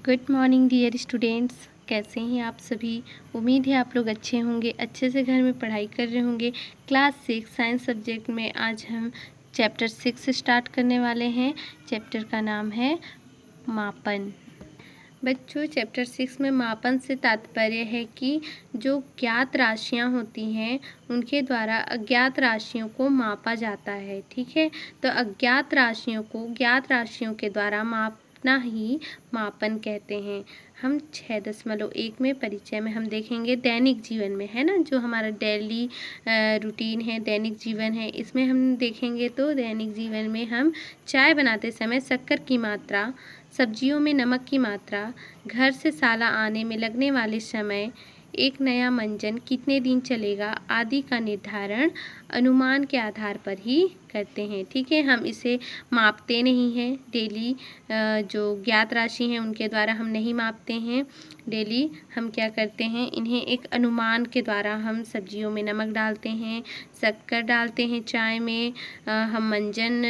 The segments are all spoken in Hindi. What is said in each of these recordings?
Good morning dear students. कैसे हैं आप सभी। उम्मीद है आप लोग अच्छे होंगे, अच्छे से घर में पढ़ाई कर रहे होंगे। क्लास 6 साइंस सब्जेक्ट में आज हम चैप्टर 6 स्टार्ट करने वाले हैं। चैप्टर का नाम है मापन। बच्चों, चैप्टर 6 में मापन से तात्पर्य है कि जो ज्ञात राशियां होती हैं उनके द्वारा अज्ञात राशियों को मापा जाता है। ठीक है, तो अज्ञात राशियों को ज्ञात राशियों के द्वारा मापना ही मापन कहते हैं। हम 6.1 में परिचय में हम देखेंगे दैनिक जीवन में, है ना, जो हमारा डेली रूटीन है, दैनिक जीवन है, इसमें हम देखेंगे। तो दैनिक जीवन में हम चाय बनाते समय शक्कर की मात्रा, सब्जियों में नमक की मात्रा, घर से साला आने में लगने वाले समय, एक नया मंजन कितने दिन चलेगा आदि का निर्धारण अनुमान के आधार पर ही करते हैं। ठीक है, हम इसे मापते नहीं हैं। डेली जो ज्ञात राशि हैं उनके द्वारा हम नहीं मापते हैं। डेली हम क्या करते हैं, इन्हें एक अनुमान के द्वारा हम सब्जियों में नमक डालते हैं, शक्कर डालते हैं चाय में। हम मंजन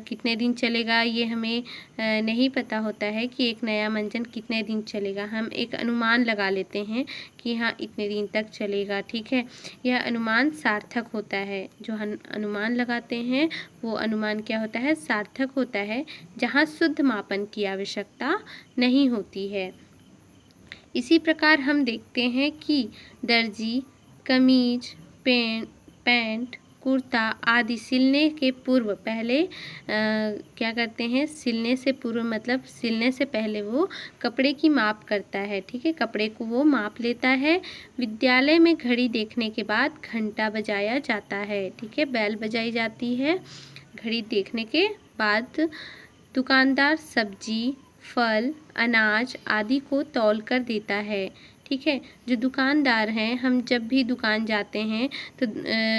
कितने दिन चलेगा ये हमें नहीं पता होता है कि एक नया मंजन कितने दिन चलेगा। हम एक अनुमान लगा लेते हैं कि हाँ इतने दिन तक चलेगा। ठीक है, यह अनुमान सार्थक होता है। जो हम अनुमान लगाते हैं वो अनुमान क्या होता है, सार्थक होता है, जहाँ शुद्ध मापन की आवश्यकता नहीं होती है। इसी प्रकार हम देखते हैं कि दर्जी कमीज, पैंट, कुर्ता आदि सिलने के पूर्व पहले क्या करते हैं, सिलने से पूर्व मतलब सिलने से पहले वो कपड़े की माप करता है। ठीक है, कपड़े को वो माप लेता है। विद्यालय में घड़ी देखने के बाद घंटा बजाया जाता है। ठीक है, बेल बजाई जाती है घड़ी देखने के बाद। दुकानदार सब्जी, फल, अनाज आदि को तौल कर देता है। ठीक है, जो दुकानदार हैं, हम जब भी दुकान जाते हैं तो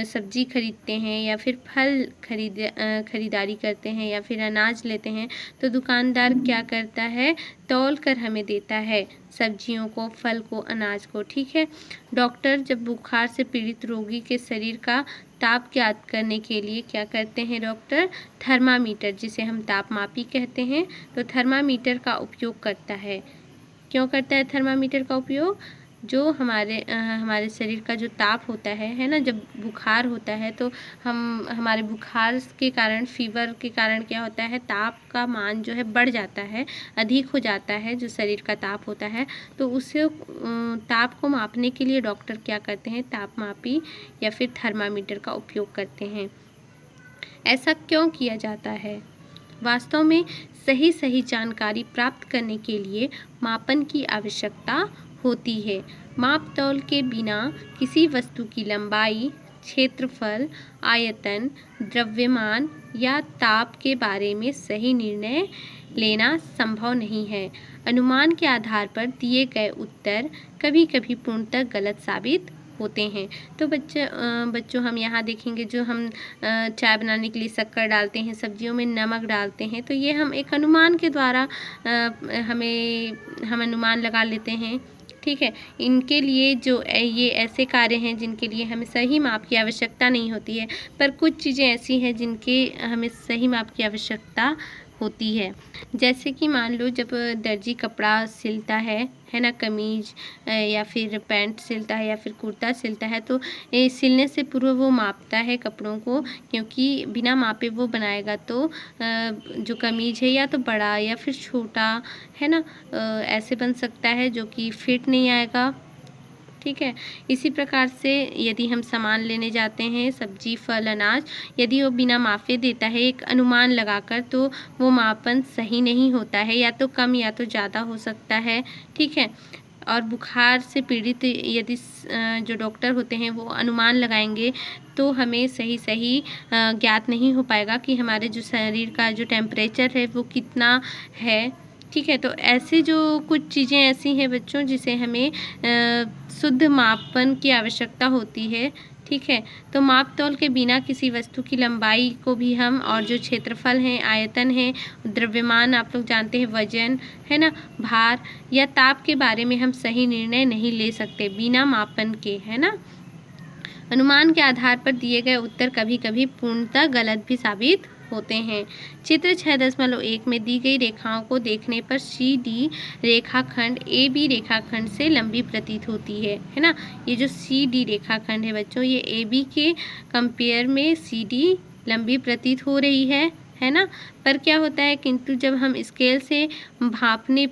सब्जी खरीदते हैं या फिर फल खरीदारी करते हैं या फिर अनाज लेते हैं तो दुकानदार क्या करता है, तौल कर हमें देता है सब्जियों को, फल को, अनाज को। ठीक है, डॉक्टर जब बुखार से पीड़ित रोगी के शरीर का ताप ज्ञात करने के लिए क्या करते हैं, डॉक्टर थर्मामीटर, जिसे हम तापमापी कहते हैं, तो थर्मामीटर का उपयोग करता है। क्यों करता है थर्मामीटर का उपयोग? जो हमारे शरीर का जो ताप होता है ना, जब बुखार होता है तो हमारे बुखार के कारण, फीवर के कारण क्या होता है, ताप का मान जो है बढ़ जाता है, अधिक हो जाता है जो शरीर का ताप होता है। तो उसे ताप को मापने के लिए डॉक्टर क्या करते हैं, तापमापी या फिर थर्मामीटर का उपयोग करते हैं। ऐसा क्यों किया जाता है? वास्तव में सही जानकारी प्राप्त करने के लिए मापन की आवश्यकता होती है। माप तौल के बिना किसी वस्तु की लंबाई, क्षेत्रफल, आयतन, द्रव्यमान या ताप के बारे में सही निर्णय लेना संभव नहीं है। अनुमान के आधार पर दिए गए उत्तर कभी-कभी पूर्णतः गलत साबित होते हैं। तो बच्चों हम यहाँ देखेंगे, जो हम चाय बनाने के लिए शक्कर डालते हैं, सब्जियों में नमक डालते हैं, तो ये हम एक अनुमान के द्वारा हम अनुमान लगा लेते हैं। ठीक है, इनके लिए जो ये ऐसे कार्य हैं जिनके लिए हमें सही माप की आवश्यकता नहीं होती है, पर कुछ चीज़ें ऐसी हैं जिनके हमें सही माप की आवश्यकता होती है। जैसे कि मान लो जब दर्जी कपड़ा सिलता है ना, कमीज या फिर पैंट सिलता है या फिर कुर्ता सिलता है, तो सिलने से पूर्व वो मापता है कपड़ों को, क्योंकि बिना मापे वो बनाएगा तो जो कमीज है या तो बड़ा या फिर छोटा, है ना, ऐसे बन सकता है जो कि फिट नहीं आएगा। ठीक है, इसी प्रकार से यदि हम सामान लेने जाते हैं, सब्जी, फल, अनाज, यदि वो बिना मापे देता है एक अनुमान लगाकर, तो वो मापन सही नहीं होता है, या तो कम या तो ज़्यादा हो सकता है। ठीक है, और बुखार से पीड़ित यदि जो डॉक्टर होते हैं वो अनुमान लगाएंगे तो हमें सही ज्ञात नहीं हो पाएगा कि हमारे जो शरीर का जो टेम्परेचर है वो कितना है। ठीक है, तो ऐसे जो कुछ चीज़ें ऐसी हैं बच्चों जिसे हमें शुद्ध मापन की आवश्यकता होती है। ठीक है, तो माप तौल के बिना किसी वस्तु की लंबाई को भी हम, और जो क्षेत्रफल है, आयतन है, द्रव्यमान आप लोग जानते हैं, वजन है ना, भार या ताप के बारे में हम सही निर्णय नहीं ले सकते बिना मापन के, है ना। अनुमान के आधार पर दिए गए उत्तर कभी कभी पूर्णतः गलत भी साबित होते हैं। चित्र 6.1 में दी गई रेखाओं को देखने पर सी डी रेखाखंड ए बी रेखाखंड से लंबी प्रतीत होती है ना। ये जो सी डी रेखाखंड है बच्चों, ये ए बी के कंपेयर में सी डी लंबी प्रतीत हो रही है ना। पर क्या होता है, किंतु जब हम स्केल से मापने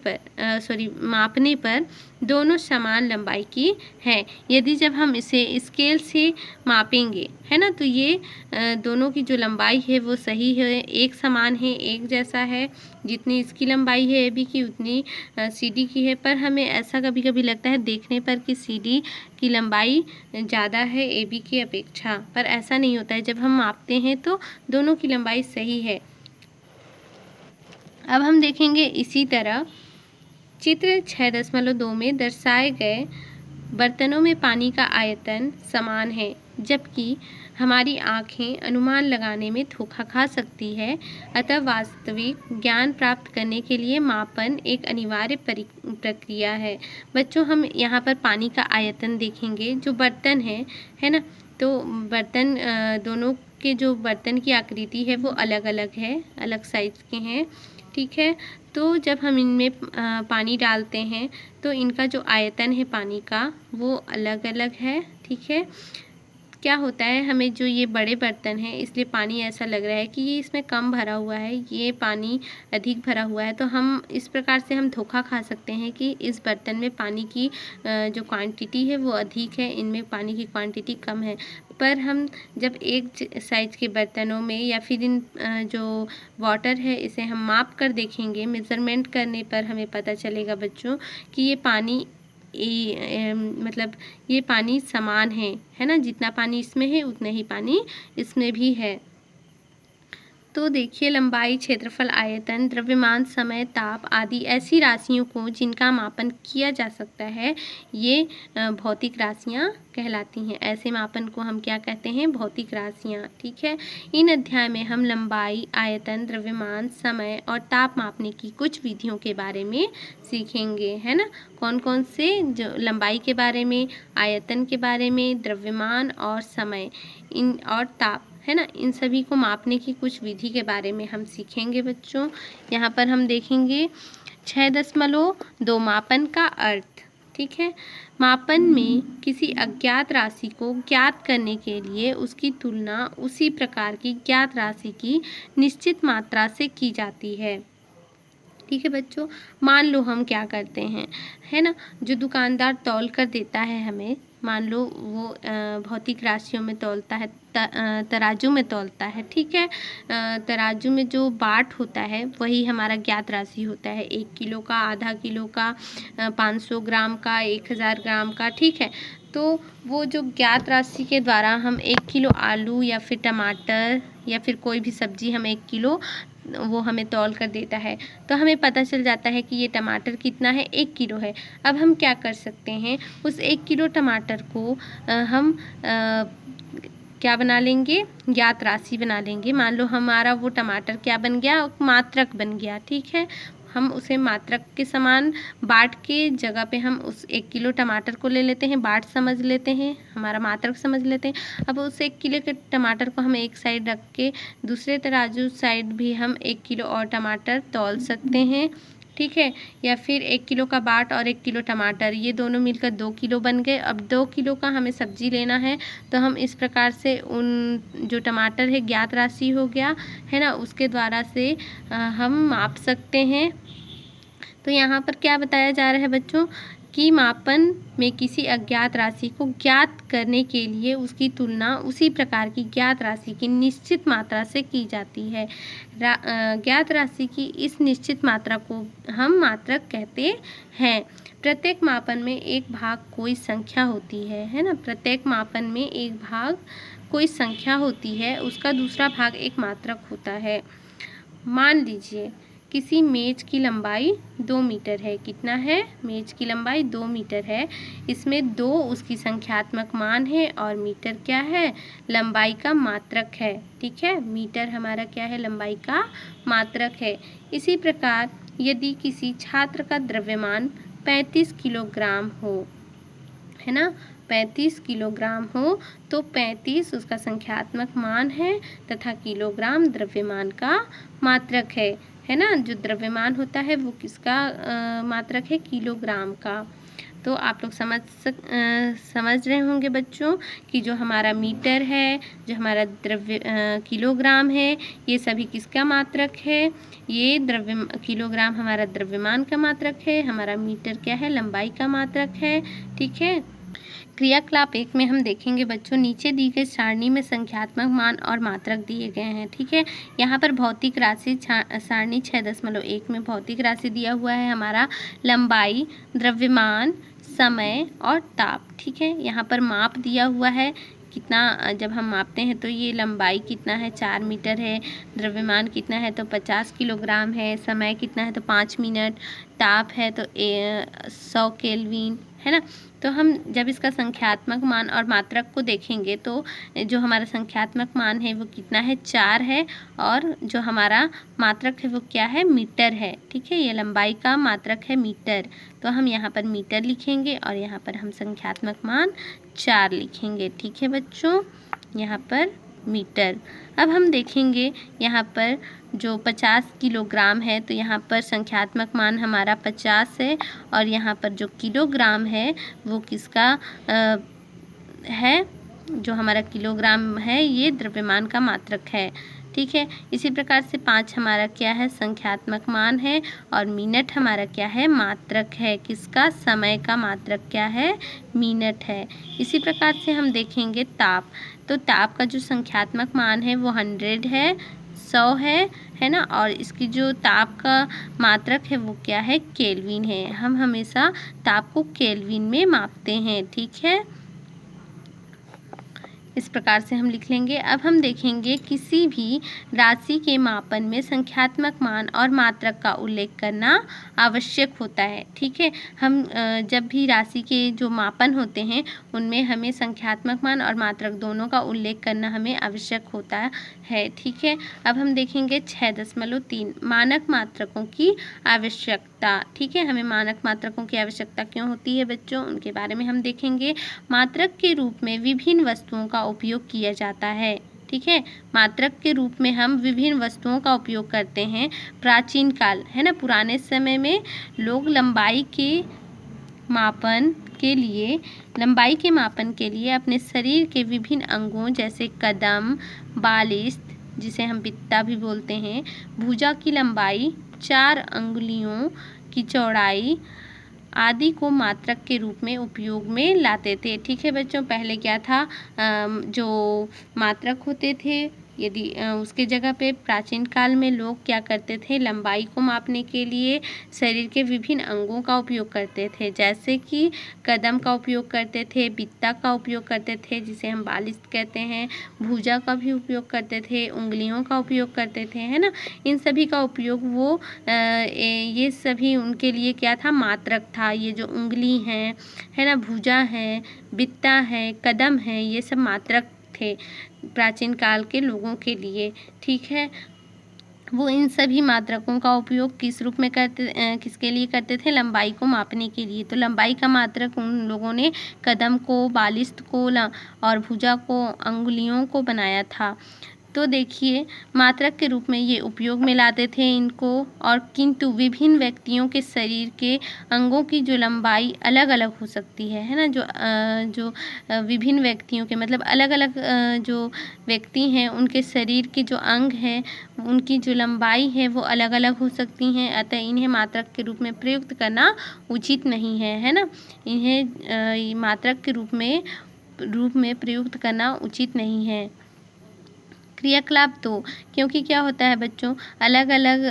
पर दोनों समान लंबाई की हैं। यदि जब हम इसे स्केल से मापेंगे, है ना, तो ये दोनों की जो लंबाई है वो सही है, एक समान है, एक जैसा है। जितनी इसकी लंबाई है ए बी की, उतनी सी डी की है। पर हमें ऐसा कभी कभी लगता है देखने पर कि सी डी की लंबाई ज़्यादा है ए बी की अपेक्षा, पर ऐसा नहीं होता है। जब हम मापते हैं तो दोनों की लंबाई सही है। अब हम देखेंगे इसी तरह चित्र 6.2 में दर्शाए गए बर्तनों में पानी का आयतन समान है, जबकि हमारी आँखें अनुमान लगाने में धोखा खा सकती है। अतः वास्तविक ज्ञान प्राप्त करने के लिए मापन एक अनिवार्य प्रक्रिया है। बच्चों, हम यहाँ पर पानी का आयतन देखेंगे। जो बर्तन है ना, तो बर्तन दोनों के जो बर्तन की आकृति है वो अलग अलग है, अलग साइज के हैं, ठीक है। तो जब हम इनमें पानी डालते हैं तो इनका जो आयतन है पानी का वो अलग अलग है, ठीक है। क्या होता है, हमें जो ये बड़े बर्तन हैं इसलिए पानी ऐसा लग रहा है कि ये इसमें कम भरा हुआ है, ये पानी अधिक भरा हुआ है। तो हम इस प्रकार से हम धोखा खा सकते हैं कि इस बर्तन में पानी की जो क्वांटिटी है वो अधिक है, इनमें पानी की क्वांटिटी कम है। पर हम जब एक साइज के बर्तनों में या फिर इन जो वाटर है इसे हम माप कर देखेंगे, मेज़रमेंट करने पर हमें पता चलेगा बच्चों कि ये पानी मतलब ये पानी समान है ना। जितना पानी इसमें है उतना ही पानी इसमें भी है। तो देखिए, लंबाई, क्षेत्रफल, आयतन, द्रव्यमान, समय, ताप आदि ऐसी राशियों को जिनका मापन किया जा सकता है, ये भौतिक राशियाँ कहलाती हैं। ऐसे मापन को हम क्या कहते हैं? भौतिक राशियाँ, ठीक है। इन अध्याय में हम लंबाई, आयतन, द्रव्यमान, समय और ताप मापने की कुछ विधियों के बारे में सीखेंगे, है ना। कौन कौन से? जो लंबाई के बारे में, आयतन के बारे में, द्रव्यमान और समय, इन और ताप, है ना, इन सभी को मापने की कुछ विधि के बारे में हम सीखेंगे बच्चों। यहाँ पर हम देखेंगे 6.2 मापन का अर्थ, ठीक है। मापन में किसी अज्ञात राशि को ज्ञात करने के लिए उसकी तुलना उसी प्रकार की ज्ञात राशि की निश्चित मात्रा से की जाती है, ठीक है बच्चों। मान लो हम क्या करते हैं, है ना, जो दुकानदार तौल कर देता है हमें, मान लो वो भौतिक राशियों में तौलता है, तराजू में तौलता है, ठीक है। तराजू में जो बाट होता है वही हमारा ज्ञात राशि होता है, 1 किलो का, आधा किलो का, 500 ग्राम का, 1000 ग्राम का, ठीक है। तो वो जो ज्ञात राशि के द्वारा हम 1 किलो आलू या फिर टमाटर या फिर कोई भी सब्जी हम 1 किलो वो हमें तौल कर देता है, तो हमें पता चल जाता है कि ये टमाटर कितना है, 1 किलो है। अब हम क्या कर सकते हैं, उस 1 किलो टमाटर को हम क्या बना लेंगे? ज्ञात राशि बना लेंगे। मान लो हमारा वो टमाटर क्या बन गया? मात्रक बन गया, ठीक है। हम उसे मात्रक के समान बाट के जगह पे हम उस 1 किलो टमाटर को ले लेते हैं, बाट समझ लेते हैं, हमारा मात्रक समझ लेते हैं। अब उस 1 किलो के टमाटर को हम एक साइड रख के दूसरे तराजू साइड भी हम 1 किलो और टमाटर तौल सकते हैं, ठीक है। या फिर 1 किलो का बाट और 1 किलो टमाटर, ये दोनों मिलकर 2 किलो बन गए। अब 2 किलो का हमें सब्जी लेना है, तो हम इस प्रकार से उन जो टमाटर है ज्ञात राशि हो गया, है ना, उसके द्वारा से हम माप सकते हैं। तो यहाँ पर क्या बताया जा रहा है बच्चों कि मापन में किसी अज्ञात राशि को ज्ञात करने के लिए उसकी तुलना उसी प्रकार की ज्ञात राशि की निश्चित मात्रा से की जाती है। ज्ञात राशि की इस निश्चित मात्रा को हम मात्रक कहते हैं। प्रत्येक मापन में एक भाग कोई संख्या होती है ना। प्रत्येक मापन में एक भाग कोई संख्या होती है, उसका दूसरा भाग एक मात्रक होता है। मान लीजिए किसी मेज की लंबाई 2 मीटर है। कितना है? मेज की लंबाई 2 मीटर है। इसमें 2 उसकी संख्यात्मक मान है और मीटर क्या है? लंबाई का मात्रक है, ठीक है। मीटर हमारा क्या है? लंबाई का मात्रक है। इसी प्रकार यदि किसी छात्र का द्रव्यमान 35 किलोग्राम हो, है ना, 35 किलोग्राम हो तो 35 उसका संख्यात्मक मान है तथा किलोग्राम द्रव्यमान का मात्रक है ना। जो द्रव्यमान होता है वो किसका मात्रक है, किलोग्राम का। तो आप लोग समझ रहे होंगे बच्चों कि जो हमारा मीटर है, जो हमारा किलोग्राम है, ये सभी किसका मात्रक है, ये किलोग्राम हमारा द्रव्यमान का मात्रक है, हमारा मीटर क्या है, लंबाई का मात्रक है। ठीक है। क्रियाकलाप 1 में हम देखेंगे बच्चों, नीचे दी गई सारणी में संख्यात्मक मान और मात्रक दिए गए हैं। ठीक है। यहाँ पर भौतिक राशि सारणी 6.1 में भौतिक राशि दिया हुआ है हमारा लंबाई, द्रव्यमान, समय और ताप। ठीक है। यहाँ पर माप दिया हुआ है कितना, जब हम मापते हैं तो ये लंबाई कितना है, 4 मीटर है, द्रव्यमान कितना है तो 50 किलोग्राम है, समय कितना है तो 5 मिनट, ताप है तो 100 केल्विन, है ना। तो हम जब इसका संख्यात्मक मान और मात्रक को देखेंगे तो जो हमारा संख्यात्मक मान है वो कितना है, 4 है, और जो हमारा मात्रक है वो क्या है, मीटर है। ठीक है। ये लंबाई का मात्रक है मीटर, तो हम यहाँ पर मीटर लिखेंगे और यहाँ पर हम संख्यात्मक मान 4 लिखेंगे। ठीक है बच्चों, यहाँ पर मीटर। अब हम देखेंगे यहाँ पर जो 50 किलोग्राम है तो यहाँ पर संख्यात्मक मान हमारा 50 है, और यहाँ पर जो किलोग्राम है वो किसका है, जो हमारा किलोग्राम है ये द्रव्यमान का मात्रक है। ठीक है। इसी प्रकार से 5 हमारा क्या है, संख्यात्मक मान है, और मिनट हमारा क्या है, मात्रक है। किसका, समय का मात्रक क्या है, मिनट है। इसी प्रकार से हम देखेंगे ताप, तो ताप का जो संख्यात्मक मान है वो 100 है, 100 है ना, और इसकी जो ताप का मात्रक है वो क्या है, केल्विन है। हम हमेशा ताप को केल्विन में मापते हैं। ठीक है। इस प्रकार से हम लिख लेंगे। अब हम देखेंगे किसी भी राशि के मापन में संख्यात्मक मान और मात्रक का उल्लेख करना आवश्यक होता है। ठीक है। हम जब भी राशि के जो मापन होते हैं उनमें हमें संख्यात्मक मान और मात्रक दोनों का उल्लेख करना हमें आवश्यक होता है। ठीक है। अब हम देखेंगे 6.3 मानक मात्रकों की आवश्यकता। ठीक है। हमें मानक मात्रकों की आवश्यकता क्यों होती है बच्चों, उनके बारे में हम देखेंगे। मात्रक के रूप में विभिन्न वस्तुओं का उपयोग किया जाता है। ठीक है। मात्रक के रूप में हम विभिन्न वस्तुओं का उपयोग करते हैं। प्राचीन काल, है ना, पुराने समय में लोग लंबाई के मापन के लिए अपने शरीर के विभिन्न अंगों जैसे कदम, बालिस्त, जिसे हम बित्ता भी बोलते हैं, भुजा की लंबाई, 4 अंगुलियों की चौड़ाई आदि को मात्रक के रूप में उपयोग में लाते थे। ठीक है बच्चों, पहले क्या था, जो मात्रक होते थे, यदि उसके जगह पे प्राचीन काल में लोग क्या करते थे, लंबाई को मापने के लिए शरीर के विभिन्न अंगों का उपयोग करते थे, जैसे कि कदम का उपयोग करते थे, बित्ता का उपयोग करते थे जिसे हम बालिस्त कहते हैं, भुजा का भी उपयोग करते थे, उंगलियों का उपयोग करते थे, है ना। इन सभी का उपयोग ये सभी उनके लिए क्या था, मात्रक था। ये जो उंगली है ना, भुजा है, बित्ता है, कदम है, ये सब मात्रक थे प्राचीन काल के लोगों के लिए। ठीक है। वो इन सभी मात्रकों का उपयोग किसके लिए करते थे, लंबाई को मापने के लिए। तो लंबाई का मात्रक उन लोगों ने कदम को, बालिस्त को और भुजा को, अंगुलियों को बनाया था। तो देखिए, मात्रक के रूप में ये उपयोग में लाते थे इनको, और किंतु विभिन्न व्यक्तियों के शरीर के अंगों की जो लंबाई अलग अलग हो सकती है ना। जो विभिन्न व्यक्तियों के मतलब अलग अलग जो व्यक्ति हैं उनके शरीर के जो अंग हैं उनकी जो लंबाई है वो अलग अलग हो सकती हैं, अतः इन्हें मात्रक के रूप में प्रयुक्त करना उचित नहीं है ना। इन्हें मात्रक के रूप में प्रयुक्त करना उचित नहीं है। क्रियाकलाप 2, क्योंकि क्या होता है बच्चों, अलग अलग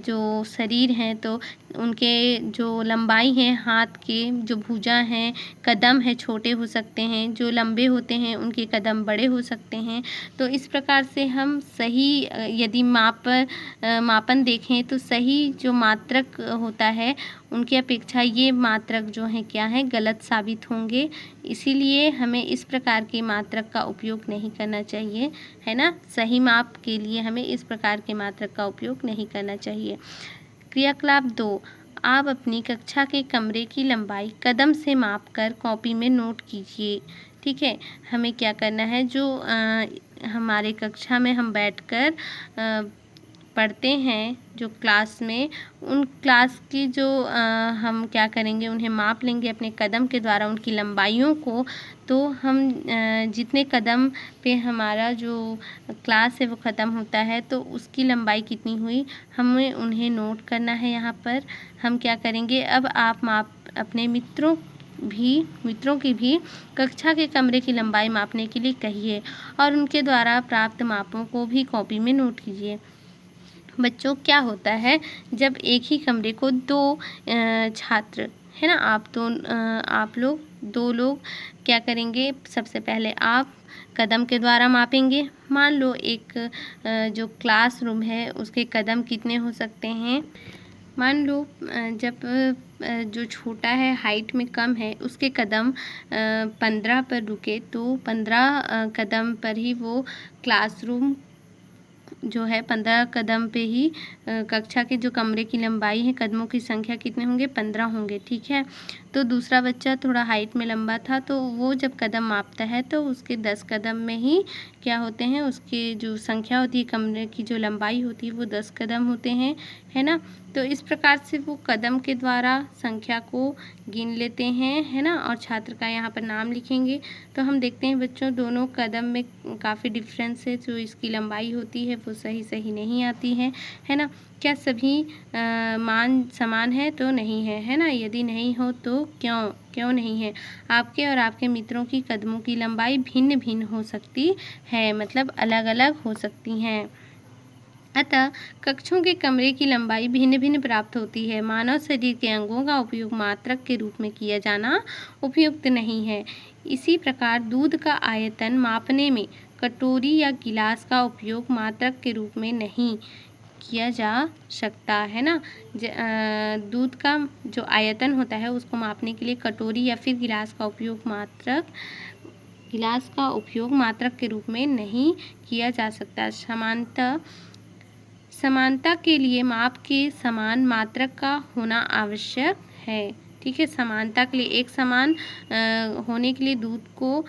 जो शरीर हैं तो उनके जो लंबाई है, हाथ के जो भुजा हैं, कदम है, छोटे हो सकते हैं, जो लंबे होते हैं उनके कदम बड़े हो सकते हैं। तो इस प्रकार से हम सही यदि मापन देखें तो सही जो मात्रक होता है उनकी अपेक्षा ये मात्रक जो हैं क्या है, गलत साबित होंगे। इसीलिए हमें इस प्रकार के मात्रक का उपयोग नहीं करना चाहिए, है ना। सही माप के लिए हमें इस प्रकार के मात्रक का उपयोग नहीं करना चाहिए। क्रियाकलाप 2, आप अपनी कक्षा के कमरे की लंबाई कदम से मापकर कॉपी में नोट कीजिए। ठीक है, हमें क्या करना है, जो हमारे कक्षा में हम बैठकर पढ़ते हैं जो क्लास में, उन क्लास की जो हम क्या करेंगे, उन्हें माप लेंगे अपने कदम के द्वारा उनकी लंबाइयों को। तो हम जितने कदम पे हमारा जो क्लास है वो ख़त्म होता है तो उसकी लंबाई कितनी हुई, हमें उन्हें नोट करना है। यहाँ पर हम क्या करेंगे, अब आप माप अपने मित्रों की भी कक्षा के कमरे की लंबाई मापने के लिए कहिए और उनके द्वारा प्राप्त मापों को भी कॉपी में नोट कीजिए। बच्चों, क्या होता है जब एक ही कमरे को दो छात्र, है ना, आप लोग दो लोग क्या करेंगे, सबसे पहले आप कदम के द्वारा मापेंगे। मान लो एक जो क्लासरूम है उसके कदम कितने हो सकते हैं। मान लो जब जो छोटा है, हाइट में कम है, उसके कदम 15 पर रुके तो 15 कदम पर ही वो क्लासरूम जो है 15 कदम पे ही कक्षा के जो कमरे की लंबाई है, कदमों की संख्या कितने होंगे, 15 होंगे। ठीक है, तो दूसरा बच्चा थोड़ा हाइट में लंबा था तो वो जब कदम मापता है तो उसके 10 कदम में ही क्या होते हैं, उसकी जो संख्या होती है, कमरे की जो लंबाई होती है वो 10 कदम होते हैं, है ना। तो इस प्रकार से वो कदम के द्वारा संख्या को गिन लेते हैं, है ना, और छात्र का यहाँ पर नाम लिखेंगे। तो हम देखते हैं बच्चों, दोनों कदम में काफ़ी डिफरेंस है, जो इसकी लंबाई होती है वो सही नहीं आती है ना। क्या सभी मान समान है, तो नहीं है ना। यदि नहीं हो तो क्यों नहीं है। आपके और आपके मित्रों की कदमों की लंबाई भिन्न भिन्न हो सकती है, मतलब अलग अलग हो सकती हैं। अतः कक्षों के कमरे की लंबाई भिन्न भिन्न प्राप्त होती है। मानव शरीर के अंगों का उपयोग मात्रक के रूप में किया जाना उपयुक्त नहीं है। इसी प्रकार दूध का आयतन मापने में कटोरी या गिलास का उपयोग मात्रक के रूप में नहीं किया जा सकता, है ना। दूध का जो आयतन होता है उसको मापने के लिए कटोरी या फिर गिलास का उपयोग मात्रक के रूप में नहीं किया जा सकता। समानता के लिए माप के समान मात्रक का होना आवश्यक है। ठीक है, समानता के लिए एक समान होने के लिए दूध को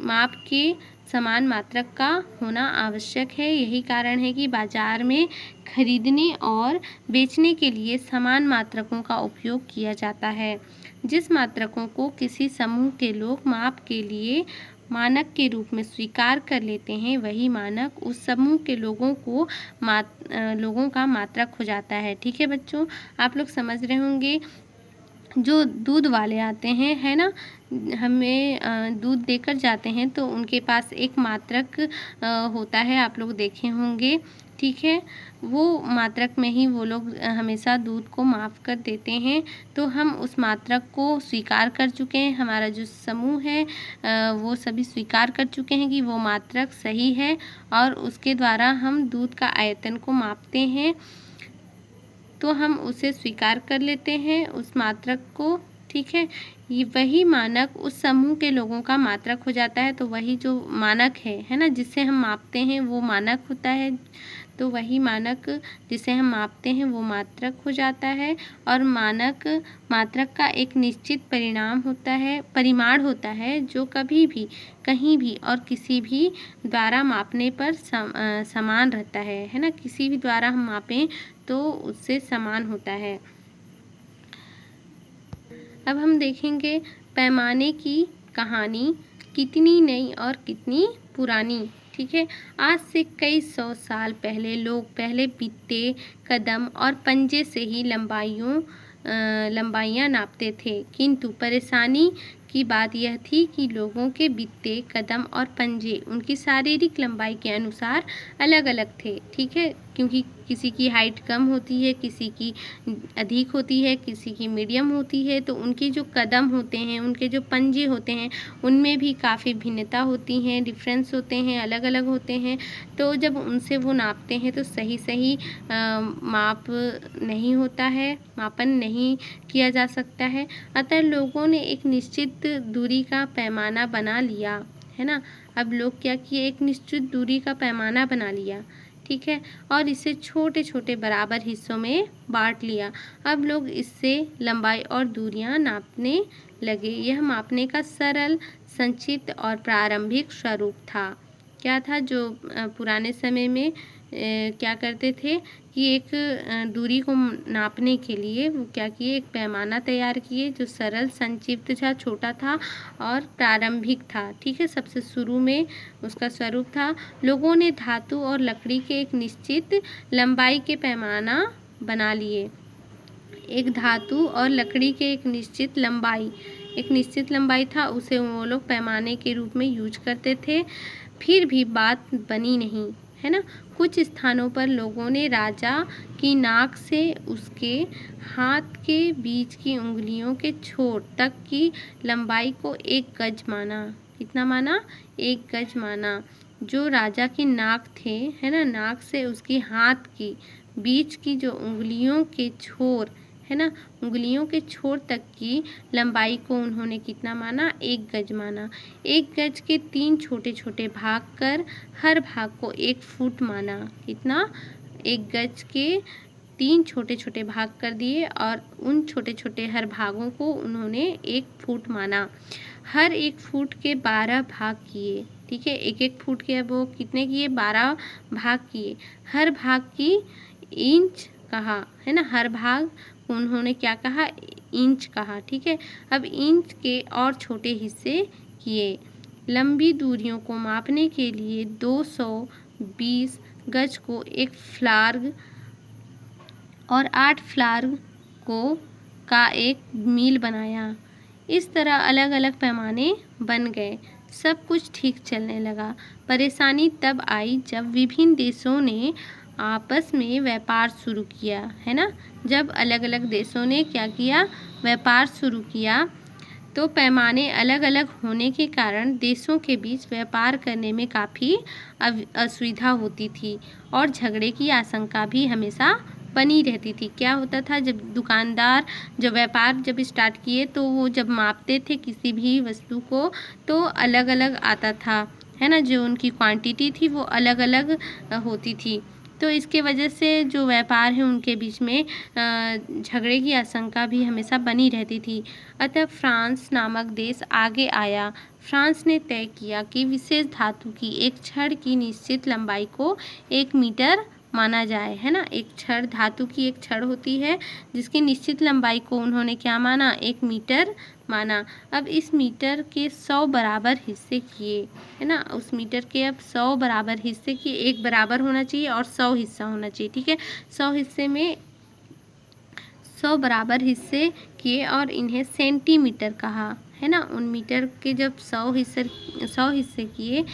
माप के समान मात्रक का होना आवश्यक है। यही कारण है कि बाजार में खरीदने और बेचने के लिए समान मात्रकों का उपयोग किया जाता है। जिस मात्रकों को किसी समूह के लोग माप के लिए मानक के रूप में स्वीकार कर लेते हैं, वही मानक उस समूह के लोगों का मात्रक हो जाता है। ठीक है बच्चों, आप लोग समझ रहे होंगे। जो दूध वाले आते हैं, है ना, हमें दूध देकर जाते हैं तो उनके पास एक मात्रक होता है, आप लोग देखे होंगे। ठीक है, वो मात्रक में ही वो लोग हमेशा दूध को माप कर देते हैं। तो हम उस मात्रक को स्वीकार कर चुके हैं, हमारा जो समूह है वो सभी स्वीकार कर चुके हैं कि वो मात्रक सही है और उसके द्वारा हम दूध का आयतन को मापते हैं। तो हम उसे स्वीकार कर लेते हैं उस मात्रक को। ठीक है, ये वही मानक उस समूह के लोगों का मात्रक हो जाता है। तो वही जो मानक है ना, जिससे हम मापते हैं वो मानक होता है। तो वही मानक जिसे हम मापते हैं वो मात्रक हो जाता है। और मात्रक का एक निश्चित परिमाण होता है जो कभी भी, कहीं भी और किसी भी द्वारा मापने पर समान रहता है ना। किसी भी द्वारा हम मापें तो उससे समान होता है। अब हम देखेंगे पैमाने की कहानी, कितनी नई और कितनी पुरानी। ठीक है, आज से कई 100 साल पहले लोग पहले बित्ते, कदम और पंजे से ही लंबाइयाँ नापते थे। किंतु परेशानी की बात यह थी कि लोगों के बित्ते, कदम और पंजे उनकी शारीरिक लंबाई के अनुसार अलग अलग थे। ठीक है, क्योंकि किसी की हाइट कम होती है, किसी की अधिक होती है, किसी की मीडियम होती है। तो उनके जो कदम होते हैं, उनके जो पंजे होते हैं, उनमें भी काफ़ी भिन्नता होती हैं, डिफरेंस होते हैं, अलग अलग होते हैं। तो जब उनसे वो नापते हैं तो सही माप नहीं होता है, मापन नहीं किया जा सकता है। अतः लोगों ने एक निश्चित दूरी का पैमाना बना लिया, है ना। अब लोग क्या किए, एक निश्चित दूरी का पैमाना बना लिया। ठीक है, और इसे छोटे छोटे बराबर हिस्सों में बांट लिया। अब लोग इससे लंबाई और दूरियां नापने लगे। यह मापने का सरल, संक्षिप्त और प्रारंभिक स्वरूप था। क्या था? जो पुराने समय में क्या करते थे कि एक दूरी को नापने के लिए वो क्या किए, एक पैमाना तैयार किए जो सरल, संक्षिप्त था, छोटा था और प्रारंभिक था। ठीक है, सबसे शुरू में उसका स्वरूप था। लोगों ने धातु और लकड़ी के एक निश्चित लंबाई के पैमाना बना लिए। एक धातु और लकड़ी के एक निश्चित लंबाई था, उसे वो लोग पैमाने के रूप में यूज करते थे। फिर भी बात बनी नहीं, है ना। कुछ स्थानों पर लोगों ने राजा की नाक से उसके हाथ के बीच की उंगलियों के छोर तक की लंबाई को 1 गज माना। कितना माना? 1 गज माना। जो राजा की नाक थे, है ना, नाक से उसकी हाथ की बीच की जो उंगलियों के छोर, है ना, उंगलियों के छोर तक की लंबाई को उन्होंने कितना माना? 1 गज माना। 1 गज के 3 छोटे छोटे भाग कर हर भाग को 1 फुट माना। कितना? 1 गज के 3 छोटे छोटे भाग कर दिए और उन छोटे छोटे हर भागों को उन्होंने 1 फुट माना। हर 1 फुट के 12 भाग किए। ठीक है, 1 फुट के अब वो कितने किए? 12 भाग किए। हर भाग की इंच कहा, है ना, हर भाग उन्होंने क्या कहा? इंच कहा। ठीक है, अब इंच के और छोटे हिस्से किए। लंबी दूरियों को मापने के लिए 220 गज को एक फ्लार्ग और 8 फ्लार्ग का एक मील बनाया। इस तरह अलग अलग पैमाने बन गए। सब कुछ ठीक चलने लगा। परेशानी तब आई जब विभिन्न देशों ने आपस में व्यापार शुरू किया, है ना। जब अलग अलग देशों ने क्या किया? व्यापार शुरू किया, तो पैमाने अलग अलग होने के कारण देशों के बीच व्यापार करने में काफ़ी असुविधा होती थी और झगड़े की आशंका भी हमेशा बनी रहती थी। क्या होता था? जब दुकानदार जब व्यापार जब स्टार्ट किए तो वो जब मापते थे किसी भी वस्तु को तो अलग अलग आता था, है ना, जो उनकी क्वांटिटी थी वो अलग अलग होती थी। तो इसके वजह से जो व्यापार है उनके बीच में झगड़े की आशंका भी हमेशा बनी रहती थी। अतः फ्रांस नामक देश आगे आया। फ्रांस ने तय किया कि विशेष धातु की एक छड़ की निश्चित लंबाई को 1 मीटर माना जाए, है ना। एक छड़, धातु की एक छड़ होती है जिसकी निश्चित लंबाई को उन्होंने क्या माना? 1 मीटर माना। अब इस मीटर के 100 बराबर हिस्से किए, है ना। उस मीटर के अब 100 बराबर हिस्से किए। एक बराबर होना चाहिए और 100 हिस्सा होना चाहिए। ठीक है, 100 हिस्से में 100 बराबर हिस्से किए और इन्हें सेंटीमीटर कहा, है ना। उन मीटर के जब 100 हिस्से किए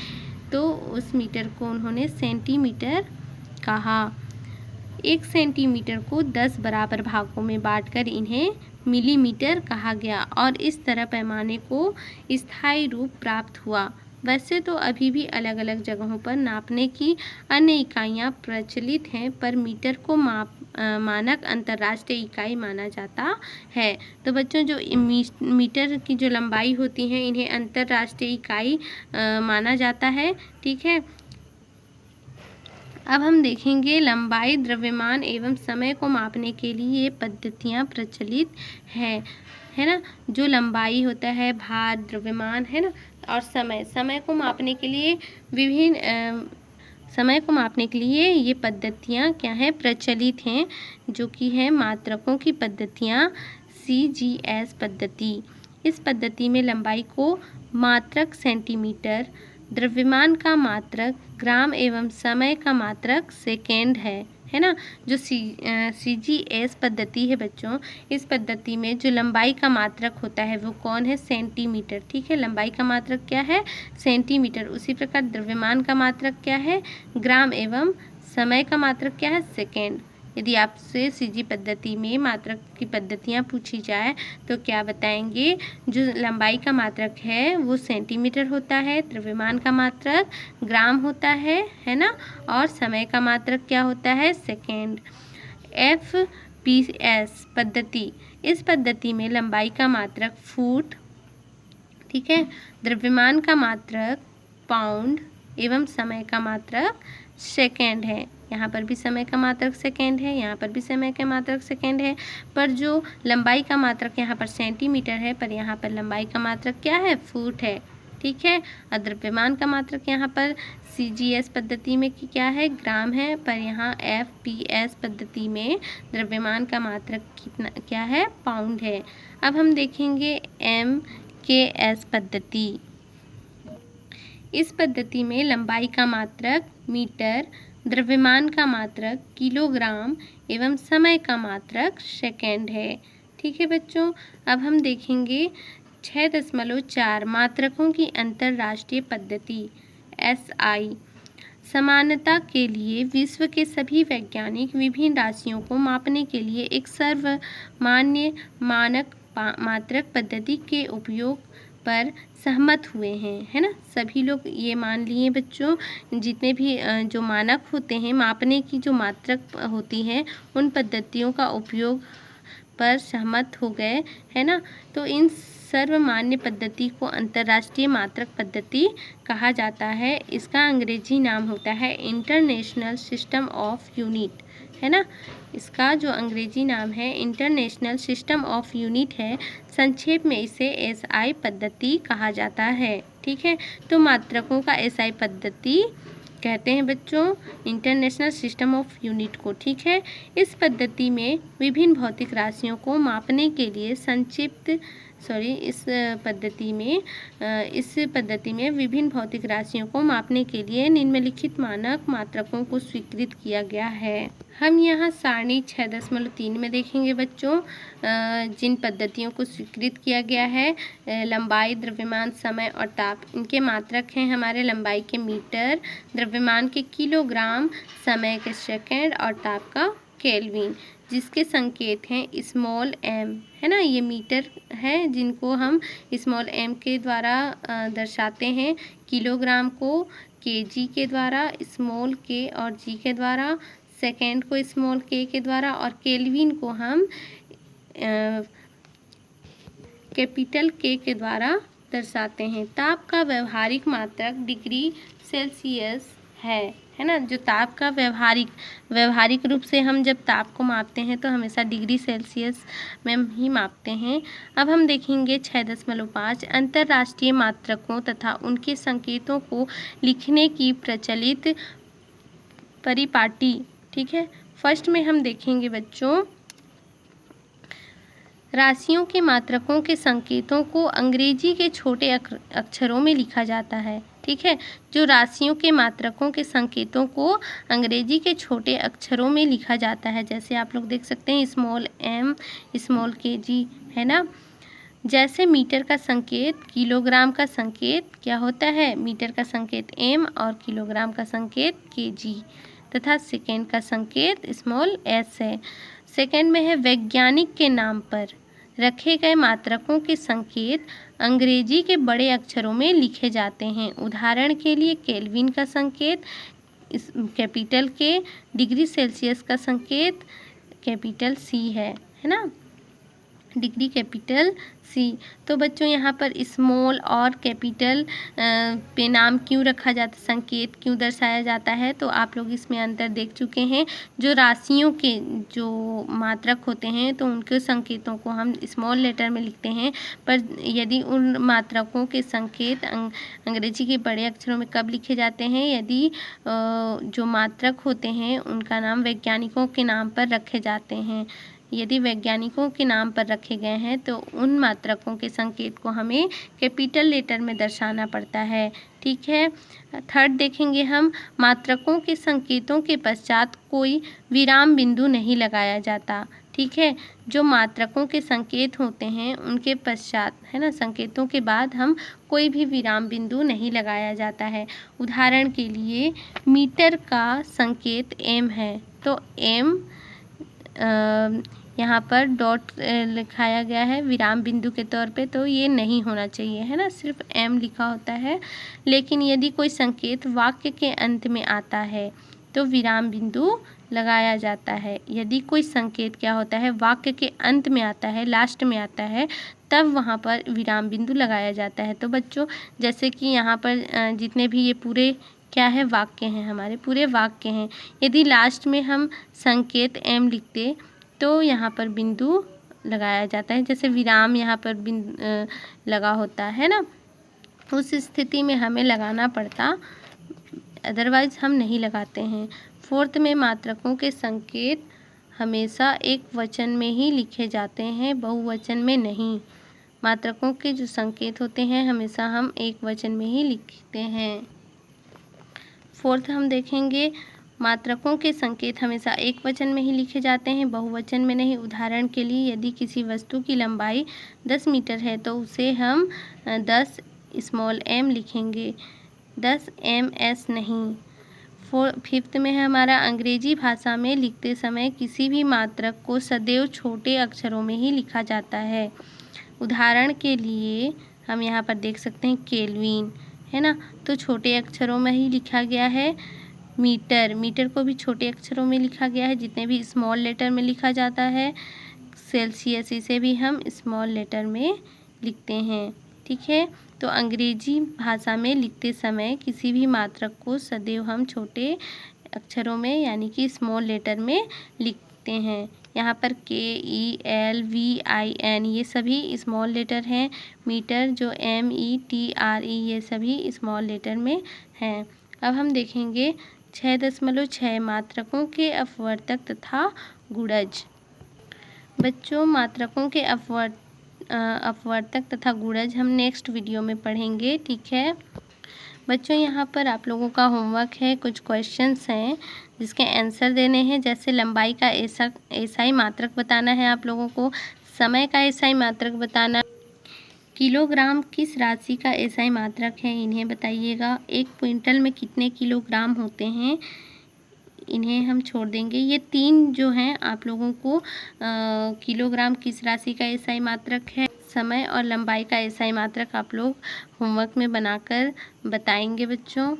तो उस मीटर को उन्होंने सेंटीमीटर कहा। 1 सेंटीमीटर को 10 बराबर भागों में बांटकर इन्हें मिलीमीटर कहा गया और इस तरह पैमाने को स्थायी रूप प्राप्त हुआ। वैसे तो अभी भी अलग अलग जगहों पर नापने की अन्य इकाइयाँ प्रचलित हैं, पर मीटर को मानक अंतर्राष्ट्रीय इकाई माना जाता है। तो बच्चों, जो मीटर की जो लंबाई होती है इन्हें अंतर्राष्ट्रीय इकाई माना जाता है। ठीक है, अब हम देखेंगे लंबाई, द्रव्यमान एवं समय को मापने के लिए ये पद्धतियाँ प्रचलित हैं, है ना। जो लंबाई होता है, भार, द्रव्यमान, है ना, और समय को मापने के लिए समय को मापने के लिए ये पद्धतियाँ क्या हैं? प्रचलित हैं, जो कि है मात्रकों की पद्धतियाँ, CGS पद्धति। इस पद्धति में लंबाई को मात्रक सेंटीमीटर, द्रव्यमान का मात्रक ग्राम एवं समय का मात्रक सेकेंड है ना। जो CGS पद्धति है बच्चों, इस पद्धति में जो लंबाई का मात्रक होता है वो कौन है? सेंटीमीटर। ठीक है, लंबाई का मात्रक क्या है? सेंटीमीटर। उसी प्रकार द्रव्यमान का मात्रक क्या है? ग्राम एवं समय का मात्रक क्या है? सेकेंड। यदि आपसे CG पद्धति में मात्रक की पद्धतियाँ पूछी जाए तो क्या बताएंगे? जो लंबाई का मात्रक है वो सेंटीमीटर होता है, द्रव्यमान का मात्रक ग्राम होता है ना, और समय का मात्रक क्या होता है? सेकेंड। FPS पद्धति, इस पद्धति में लंबाई का मात्रक फुट, ठीक है, द्रव्यमान का मात्रक पाउंड एवं समय का मात्रक सेकेंड है। यहाँ पर भी समय का मात्रक सेकेंड है, यहाँ पर भी समय का मात्रक सेकेंड है, पर जो लंबाई का मात्रक यहाँ पर सेंटीमीटर है, पर यहाँ पर लंबाई का मात्रक क्या है, फुट है। ठीक है। और द्रव्यमान का मात्रक यहाँ पर CGS पद्धति में क्या है, ग्राम है, पर यहाँ FPS पद्धति में द्रव्यमान का मात्रक कितना क्या है, पाउंड है। अब हम देखेंगे MKS पद्धति। इस पद्धति में लंबाई का मात्रक मीटर, द्रव्यमान का मात्रक किलोग्राम एवं समय का मात्रक सेकेंड है। ठीक है बच्चों। अब हम देखेंगे 6.4 मात्रकों की अंतरराष्ट्रीय पद्धति SI। समानता के लिए विश्व के सभी वैज्ञानिक विभिन्न राशियों को मापने के लिए एक सर्वमान्य मानक मात्रक पद्धति के उपयोग पर सहमत हुए हैं, है ना। सभी लोग ये मान लिए बच्चों, जितने भी जो मानक होते हैं, मापने की जो मात्रक होती है, उन पद्धतियों का उपयोग पर सहमत हो गए, है ना। तो इन सर्वमान्य पद्धति को अंतर्राष्ट्रीय मात्रक पद्धति कहा जाता है। इसका अंग्रेजी नाम होता है इंटरनेशनल सिस्टम ऑफ यूनिट, है ना। इसका जो अंग्रेजी नाम है इंटरनेशनल सिस्टम ऑफ यूनिट है। संक्षेप में इसे SI पद्धति कहा जाता है। ठीक है। तो मात्रकों का SI पद्धति कहते हैं बच्चों, इंटरनेशनल सिस्टम ऑफ यूनिट को। ठीक है। इस पद्धति में विभिन्न भौतिक राशियों को मापने के लिए इस पद्धति में विभिन्न भौतिक राशियों को मापने के लिए निम्नलिखित मानक मात्रकों को स्वीकृत किया गया है। हम यहाँ सारणी 6.3 में देखेंगे बच्चों, जिन पद्धतियों को स्वीकृत किया गया है, लंबाई, द्रव्यमान, समय और ताप, इनके मात्रक हैं हमारे लंबाई के मीटर, द्रव्यमान के किलोग्राम, समय के सेकेंड और ताप का केल्विन, जिसके संकेत हैं स्मॉल m, है ना। ये मीटर है जिनको हम स्मॉल m के द्वारा दर्शाते हैं, किलोग्राम को kg के द्वारा, स्मॉल k और g के द्वारा, सेकेंड को स्मॉल k के द्वारा और केल्विन को हम कैपिटल K के द्वारा दर्शाते हैं। ताप का व्यवहारिक मात्रक डिग्री सेल्सियस है ना। जो ताप का व्यवहारिक रूप से हम जब ताप को मापते हैं तो हमेशा डिग्री सेल्सियस में ही मापते हैं। अब हम देखेंगे 6.5 अंतर्राष्ट्रीय मात्रकों तथा उनके संकेतों को लिखने की प्रचलित परिपाटी। ठीक है। फर्स्ट में हम देखेंगे बच्चों, राशियों के मात्रकों के संकेतों को अंग्रेजी के छोटे अक्षरों में लिखा जाता है। ठीक है। जो राशियों के मात्रकों के संकेतों को अंग्रेजी के छोटे अक्षरों में लिखा जाता है, जैसे आप लोग देख सकते हैं स्मॉल m, स्मॉल kg, है ना। जैसे मीटर का संकेत, किलोग्राम का संकेत क्या होता है, मीटर का संकेत m और किलोग्राम का संकेत kg, तथा सेकेंड का संकेत स्मॉल s है। सेकेंड में है वैज्ञानिक के नाम पर रखे गए मात्रकों के संकेत अंग्रेजी के बड़े अक्षरों में लिखे जाते हैं। उदाहरण के लिए केल्विन का संकेत कैपिटल K, डिग्री सेल्सियस का संकेत कैपिटल C है ना, डिग्री कैपिटल C। तो बच्चों यहाँ पर स्मॉल और कैपिटल पे नाम क्यों रखा जाता है, संकेत क्यों दर्शाया जाता है, तो आप लोग इसमें अंतर देख चुके हैं। जो राशियों के जो मात्रक होते हैं तो उनके संकेतों को हम स्मॉल लेटर में लिखते हैं, पर यदि उन मात्रकों के संकेत अंग्रेजी के बड़े अक्षरों में कब लिखे जाते हैं, यदि जो मात्रक होते हैं उनका नाम वैज्ञानिकों के नाम पर रखे जाते हैं। यदि वैज्ञानिकों के नाम पर रखे गए हैं तो उन मात्रकों के संकेत को हमें कैपिटल लेटर में दर्शाना पड़ता है। ठीक है। थर्ड देखेंगे हम, मात्रकों के संकेतों के पश्चात कोई विराम बिंदु नहीं लगाया जाता। ठीक है। जो मात्रकों के संकेत होते हैं उनके पश्चात, है ना, संकेतों के बाद हम कोई भी विराम बिंदु नहीं लगाया जाता है। उदाहरण के लिए मीटर का संकेत m है तो m यहाँ पर डॉट लिखाया गया है विराम बिंदु के तौर पे, तो ये नहीं होना चाहिए, है ना, सिर्फ m लिखा होता है। लेकिन यदि कोई संकेत वाक्य के अंत में आता है तो विराम बिंदु लगाया जाता है। यदि कोई संकेत क्या होता है, वाक्य के अंत में आता है, लास्ट में आता है, तब वहाँ पर विराम बिंदु लगाया जाता है। तो बच्चों जैसे कि यहाँ पर जितने भी ये पूरे क्या है, वाक्य हैं, हमारे पूरे वाक्य हैं। यदि लास्ट में हम संकेत एम लिखते तो यहाँ पर बिंदु लगाया जाता है, जैसे विराम यहाँ पर लगा होता है ना, उस स्थिति में हमें लगाना पड़ता, अदरवाइज हम नहीं लगाते हैं। फोर्थ में मात्रकों के संकेत हमेशा एक वचन में ही लिखे जाते हैं, बहुवचन में नहीं। मात्रकों के जो संकेत होते हैं हमेशा हम एक वचन में ही लिखते हैं। फोर्थ हम देखेंगे, मात्रकों के संकेत हमेशा एक वचन में ही लिखे जाते हैं, बहुवचन में नहीं। उदाहरण के लिए यदि किसी वस्तु की लंबाई 10 मीटर है तो उसे हम 10 स्मॉल m लिखेंगे, 10 ms नहीं। फिफ्थ में है हमारा, अंग्रेजी भाषा में लिखते समय किसी भी मात्रक को सदैव छोटे अक्षरों में ही लिखा जाता है। उदाहरण के लिए हम यहाँ पर देख सकते हैं केल्विन, है ना, तो छोटे अक्षरों में ही लिखा गया है। मीटर को भी छोटे अक्षरों में लिखा गया है, जितने भी स्मॉल लेटर में लिखा जाता है। सेल्सियस, इसे भी हम स्मॉल लेटर में लिखते हैं, ठीक है। तो अंग्रेजी भाषा में लिखते समय किसी भी मात्रक को सदैव हम छोटे अक्षरों में यानी कि स्मॉल लेटर में लिखते हैं। यहाँ पर KELVIN ये सभी स्मॉल लेटर हैं। मीटर जो METRE ये सभी स्मॉल लेटर में हैं। अब हम देखेंगे 6.6 मात्रकों के अपवर्तक तथा गुणज। बच्चों, मात्रकों के अपवर्तक तथा गुणज हम नेक्स्ट वीडियो में पढ़ेंगे, ठीक है। बच्चों, यहाँ पर आप लोगों का होमवर्क है, कुछ क्वेश्चंस हैं जिसके आंसर देने हैं। जैसे लंबाई का एसआई मात्रक बताना है आप लोगों को, समय का एसआई मात्रक बताना, किलोग्राम किस राशि का एसआई मात्रक है इन्हें बताइएगा, एक क्विंटल में कितने किलोग्राम होते हैं इन्हें हम छोड़ देंगे। ये 3 जो हैं आप लोगों को किलोग्राम किस राशि का एसआई मात्रक है, समय और लंबाई का एसआई मात्रक आप लोग होमवर्क में बनाकर बताएंगे बच्चों।